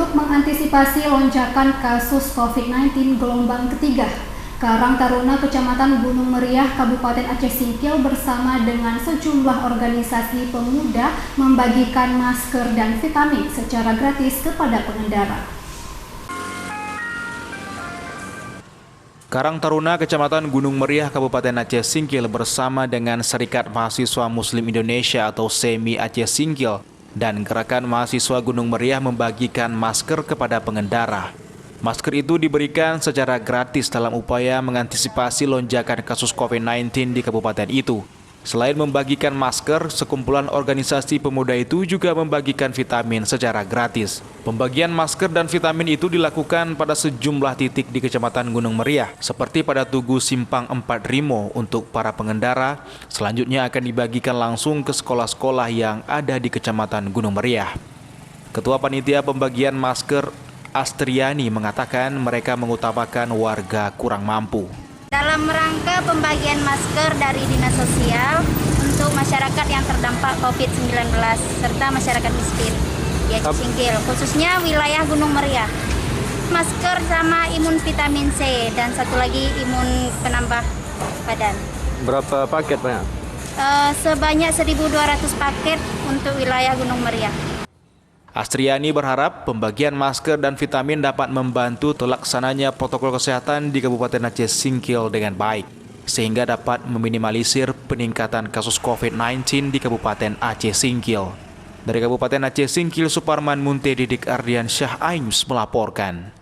Untuk mengantisipasi lonjakan kasus COVID-19 gelombang ketiga, Karang Taruna Kecamatan Gunung Meriah, Kabupaten Aceh Singkil bersama dengan sejumlah organisasi pemuda membagikan masker dan vitamin secara gratis kepada pengendara. Karang Taruna Kecamatan Gunung Meriah, Kabupaten Aceh Singkil bersama dengan Serikat Mahasiswa Muslim Indonesia atau SEMI Aceh Singkil dan Gerakan Mahasiswa Gunung Meriah membagikan masker kepada pengendara. Masker itu diberikan secara gratis dalam upaya mengantisipasi lonjakan kasus COVID-19 di kabupaten itu. Selain membagikan masker, sekumpulan organisasi pemuda itu juga membagikan vitamin secara gratis. Pembagian masker dan vitamin itu dilakukan pada sejumlah titik di Kecamatan Gunung Meriah, seperti pada Tugu Simpang 4 Rimo untuk para pengendara. Selanjutnya akan dibagikan langsung ke sekolah-sekolah yang ada di Kecamatan Gunung Meriah. Ketua Panitia Pembagian Masker Astriani mengatakan mereka mengutamakan warga kurang mampu. Dalam rangka pembagian masker dari Dinas Sosial untuk masyarakat yang terdampak COVID-19 serta masyarakat miskin di Aceh Singkil, khususnya wilayah Gunung Meriah. Masker sama imun vitamin C dan satu lagi imun penambah badan. Berapa paket, Pak? Sebanyak 1.200 paket untuk wilayah Gunung Meriah. Astriani berharap pembagian masker dan vitamin dapat membantu terlaksananya protokol kesehatan di Kabupaten Aceh Singkil dengan baik, sehingga dapat meminimalisir peningkatan kasus COVID-19 di Kabupaten Aceh Singkil. Dari Kabupaten Aceh Singkil, Suparman Munte Didik Ardian Syah Aims melaporkan.